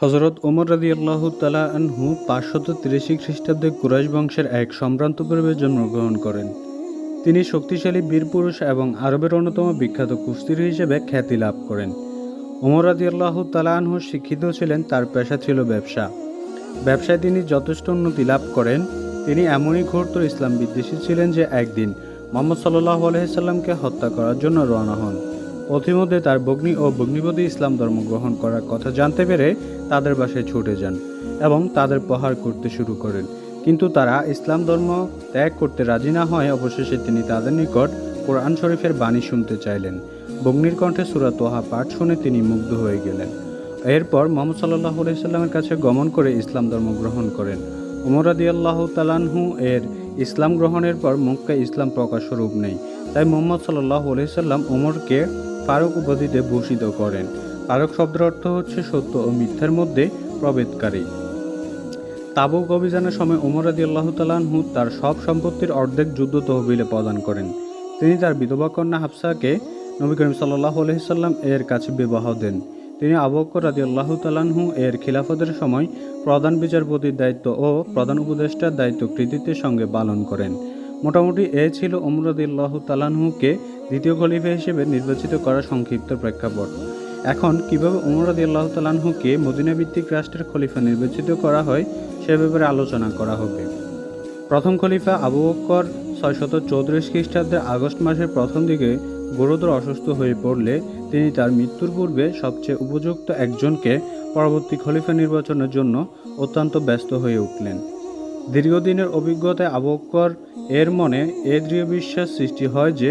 হযরত ওমর রাদিয়াল্লাহু তাআলা আনহু ৫৮৩ খ্রিস্টাব্দে কুরাইশ বংশের এক সম্ভ্রান্ত পরিবারে জন্মগ্রহণ করেন। তিনি শক্তিশালী বীরপুরুষ এবং আরবের অন্যতম বিখ্যাত কুস্তির হিসেবে খ্যাতি লাভ করেন। ওমর রাদিয়াল্লাহু তাআলা আনহু শিক্ষিত ছিলেন, তার পেশা ছিল ব্যবসা। ব্যবসায় তিনি যথেষ্ট উন্নতি লাভ করেন। তিনি এমনই ঘোরতর ইসলাম বিদ্বেষী ছিলেন যে একদিন মুহাম্মদ সাল্লাল্লাহু আলাইহি সাল্লামকে হত্যা করার জন্য রওনা হন। পথিমধ্যে তার ভগ্নী ও ভগ্নীপতি ইসলাম ধর্ম গ্রহণ করার কথা জানতে পেরে তাদের বাসায় ছুটে যান এবং তাদের প্রহার করতে শুরু করেন। কিন্তু তারা ইসলাম ধর্ম ত্যাগ করতে রাজি না হয় অবশেষে তিনি তাদের নিকট কোরআন শরীফের বাণী শুনতে চাইলেন। ভগ্নীর কণ্ঠে সূরা তোহা পাঠ শুনে তিনি মুগ্ধ হয়ে গেলেন। এরপর মুহাম্মদ সাল্লাল্লাহু আলাইহি সাল্লামের কাছে গমন করে ইসলাম ধর্ম গ্রহণ করেন। ওমর রাদিয়াল্লাহু তাআলা আনহু এর ইসলাম গ্রহণের পর মক্কায় ইসলাম প্রকাশ স্বরূপ নেই। তাই মুহাম্মদ সাল্লাল্লাহু আলাইহি সাল্লাম ওমরকে ফারুক উপাধিতে ভূষিত করেন। ফারুক শব্দের অর্থ হচ্ছে সত্য ও মিথ্যার মধ্যে প্রভেদকারী। তাবুক অভিযানের সময় ওমর রাদিয়াল্লাহু তাআলা আনহু তার সব সম্পত্তির অর্ধেক যুদ্ধ তহবিলে প্রদান করেন। তিনি তার বিধবা কন্যা হাফসাকে নবী করিম সাল্লাল্লাহু আলাইহি সাল্লাম এর কাছে বিবাহ দেন। তিনি আবু বকর রাদিয়াল্লাহু তাআলা আনহু এর খিলাফতের সময় প্রধান বিচারপতির দায়িত্ব ও প্রধান উপদেষ্টার দায়িত্ব কৃতিত্বের সঙ্গে পালন করেন। মোটামুটি এ ছিল ওমর রাদিয়াল্লাহু তাআলা আনহুকে দ্বিতীয় খলিফা হিসেবে নির্বাচিত করার সংক্ষিপ্ত প্রেক্ষাপট। এখন কিভাবে ওমর রাদিয়াল্লাহু তাআলা আনহুকে মদিনা ভিত্তিক রাষ্ট্রের খলিফা নির্বাচিত করা হয় সে ব্যাপারে আলোচনা করা হবে। প্রথম খলিফা আবু বকর ৬৩৪ খ্রিস্টাব্দের আগস্ট মাসের প্রথম দিকে গুরুতর অসুস্থ হয়ে পড়লে তিনি তার মৃত্যুর পূর্বে সবচেয়ে উপযুক্ত একজনকে পরবর্তী খলিফা নির্বাচনের জন্য অত্যন্ত ব্যস্ত হয়ে উঠলেন। দীর্ঘদিনের অভিজ্ঞতায় আবু বকর এর মনে এ দৃঢ় বিশ্বাস সৃষ্টি হয় যে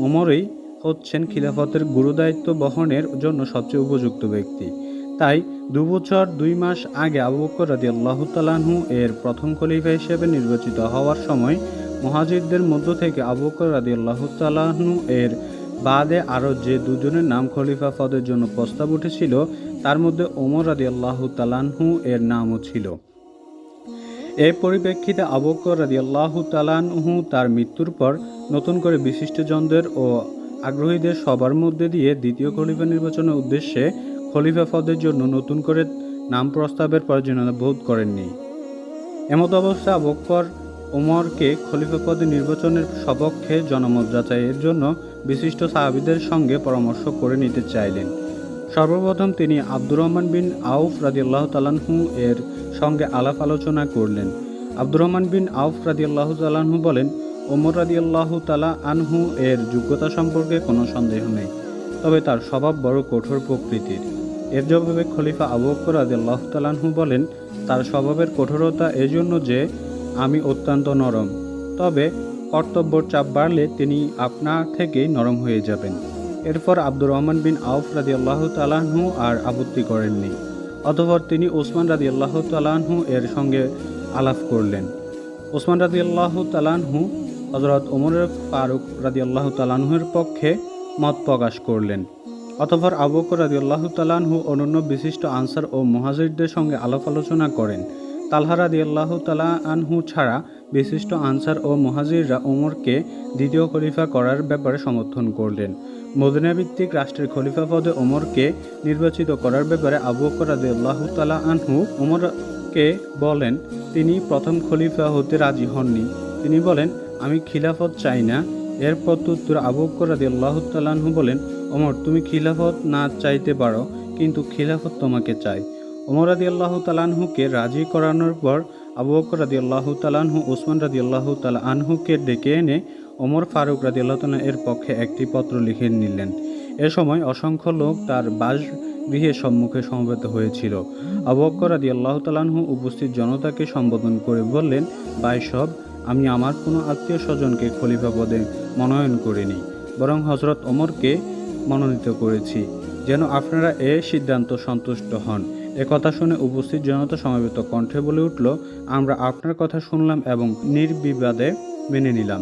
ওমরই হচ্ছেন খিলাফতের গুরুদায়িত্ব বহনের জন্য সবচেয়ে উপযুক্ত ব্যক্তি। তাই ২ বছর ২ মাস আগে আবু বকর রাদিয়াল্লাহু তাআলা আনহু এর প্রথম খলিফা হিসেবে নির্বাচিত হওয়ার সময় মুহাজিরদের মধ্য থেকে আবু বকর রাদিয়াল্লাহু তাআলা আনহু এর বাদে আরও যে দুজনের নাম খলিফা পদের জন্য প্রস্তাব উঠেছিল তার মধ্যে ওমর রাদিয়াল্লাহু তাআলা আনহু এর নামও ছিল। এই পরিপ্রেক্ষিতে আবু বকর রাদিয়াল্লাহু তাআলা আনহু তার মৃত্যুর পর নতুন করে বিশিষ্টজনদের ও আগ্রহীদের সবার মধ্যে দিয়ে দ্বিতীয় খলিফা নির্বাচনের উদ্দেশ্যে খলিফা পদের জন্য নতুন করে নাম প্রস্তাবের প্রয়োজনীয়তা বোধ করেননি। এমত অবস্থায় আবু বকর ওমরকে খলিফা পদে নির্বাচনের সপক্ষে জনমত যাচাইয়ের জন্য বিশিষ্ট সাহাবীদের সঙ্গে পরামর্শ করে নিতে চাইলেন। সর্বপ্রথম তিনি আব্দুর রহমান বিন আউফ রাদিয়াল্লাহু তাআলা আনহু এর সঙ্গে আলাপ আলোচনা করলেন। আব্দুর রহমান বিন আউফ রাদিয়াল্লাহু তাআলা আনহু বলেন, ওমর রাদিয়াল্লাহু তাআলা আনহু এর যোগ্যতা সম্পর্কে কোনো সন্দেহ নেই, তবে তার স্বভাব বড় কঠোর প্রকৃতির। এর জবাবে খলিফা আবু বকর রাদিয়াল্লাহু তাআলা আনহু বলেন, তার স্বভাবের কঠোরতা এজন্য যে আমি অত্যন্ত নরম, তবে কর্তব্যর চাপ বাড়লে তিনি আপনা থেকেই নরম হয়ে যাবেন। এরপর আব্দুর রহমান বিন আউফ রাদিয়াল্লাহু তাআলা আনহু আর আপত্তি করেননি। অতঃপর তিনি ওসমান রাদিয়াল্লাহু তাআলা আনহু এর সঙ্গে আলাপ করলেন। ওসমান রাদিয়াল্লাহু তাআলা আনহু হযরত ওমর ফারুক রাদিয়াল্লাহু তাআলা আনহুর পক্ষে মত প্রকাশ করলেন। অতঃপর আবু বকর রাদিয়াল্লাহু তাআলা আনহু অন্যান্য বিশিষ্ট আনসার ও মুহাজিরদের সঙ্গে আলাপ আলোচনা করেন। তালহা রাদিয়াল্লাহু তাআলা আনহু ছাড়া বিশিষ্ট আনসার ও মুহাজিররা ওমরকে দ্বিতীয় খলিফা করার ব্যাপারে সমর্থন করলেন। মদিনা ভিত্তিক রাষ্ট্রের খলিফা পদে ওমরকে নির্বাচিত করার ব্যাপারে আবু বকর রাদিয়াল্লাহু তাআলা আনহু ওমরকে বলেন, তিনি প্রথম খলিফা হতে রাজি হননি। তিনি বলেন, আমি খিলাফত চাই না। এর প্রত্যুত্তরে আবু বকর রাদিয়াল্লাহু তাআলা আনহু বলেন, ওমর, তুমি খিলাফত না চাইতে পারো, কিন্তু খিলাফত তোমাকে চাই। ওমর রাদিয়াল্লাহু তাআলা আনহুকে রাজি করানোর পর আবু বকর রাদিয়াল্লাহু তাআলা আনহু ওসমান রাদিয়াল্লাহু তাআলা আনহুকে ডেকে এনে ওমর ফারুক রাদিয়াল্লাহু তাআলা এর পক্ষে একটি পত্র লিখে নিলেন। এ সময় অসংখ্য লোক তার বাসগৃহের সম্মুখে সমবেত হয়েছিল। আবু বকর রাদিয়াল্লাহু তাআলা আনহু উপস্থিত জনতাকে সম্বোধন করে বললেন, ভাই সব, আমি আমার কোনো আত্মীয় স্বজনকে খলিফা পদে মনোনয়ন করিনি, বরং হযরত ওমরকে মনোনীত করেছি, যেন আপনারা এ সিদ্ধান্ত সন্তুষ্ট হন। এ কথা শুনে উপস্থিত জনতা সমবেত কণ্ঠে বলে উঠল, আমরা আপনার কথা শুনলাম এবং নির্বিবাদে মেনে নিলাম।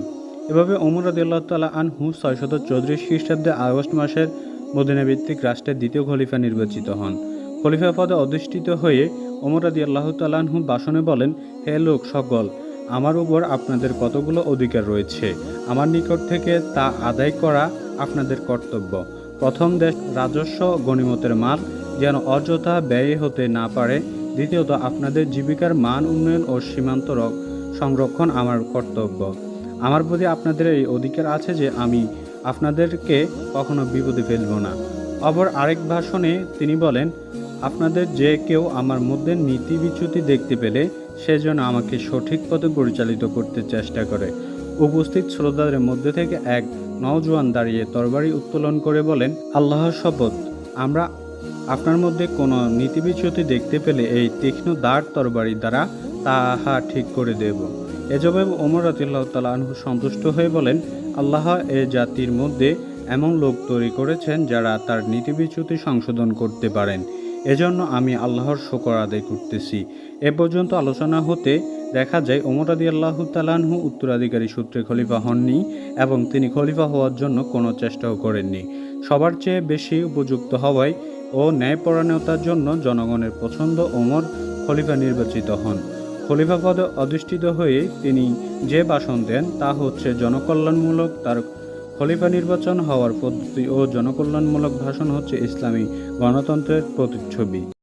এভাবে ওমর রাদিয়াল্লাহু তাআলা আনহু ৬৩৪ খ্রিস্টাব্দে আগস্ট মাসের মদিনা ভিত্তিক রাষ্ট্রের দ্বিতীয় খলিফা নির্বাচিত হন। খলিফা পদে অধিষ্ঠিত হয়ে ওমর রাদিয়াল্লাহু তাআলা আনহু ভাষণে বলেন, হে লোক সকল, আমার উপর আপনাদের কতগুলো অধিকার রয়েছে, আমার নিকট থেকে তা আদায় করা আপনাদের কর্তব্য। প্রথম, দেশ রাজস্ব গনিমতের মাল, যেন অযথা ব্যয় হতে না পারে। দ্বিতীয়ত, আপনাদের জীবিকার মান উন্নয়ন ও সীমান্ত সংরক্ষণ আমার কর্তব্য। আমার প্রতি আপনাদের এই অধিকার আছে যে আমি আপনাদেরকে কখনো বিপদে ফেলব না। অপর আরেক ভাষণে তিনি বলেন, আপনাদের যে কেউ আমার মধ্যে নীতি বিচ্যুতি দেখতে পেলে সে যেন আমাকে সঠিক পথে পরিচালিত করতে চেষ্টা করে। উপস্থিত শ্রোতাদের মধ্যে থেকে এক নওজোয়ান দাঁড়িয়ে তরবারি উত্তোলন করে বলেন, আল্লাহর শপথ, আমরা আপনার মধ্যে কোনো নীতি বিচ্যুতি দেখতে পেলে এই তীক্ষ্ণ দাঁড় তরবারি দ্বারা তাহা ঠিক করে দেব। এ জবাবে ওমর রাদিয়াল্লাহু তাআলা আনহু সন্তুষ্ট হয়ে বলেন, আল্লাহ এ জাতির মধ্যে এমন লোক তৈরি করেছেন যারা তার নীতি বিচ্যুতি সংশোধন করতে পারেন। এজন্য আমি আল্লাহর শুকর আদায় করতেছি। এ পর্যন্ত আলোচনা হতে দেখা যায় ওমর রাদিয়াল্লাহু তাআলা আনহু উত্তরাধিকারী সূত্রে খলিফা হননি এবং তিনি খলিফা হওয়ার জন্য কোনো চেষ্টাও করেননি। সবার চেয়ে বেশি উপযুক্ত হওয়ায় ও ন্যায়পরায়ণতার জন্য জনগণের পছন্দ ওমর খলিফা নির্বাচিত হন। খলিফা পদে অধিষ্ঠিত হয়ে তিনি যে ভাষণ দেন তা হচ্ছে জনকল্যাণমূলক। তার খলিফা নির্বাচন হওয়ার পদ্ধতি ও জনকল্যাণমূলক ভাষণ হচ্ছে ইসলামী গণতন্ত্রের প্রতিচ্ছবি।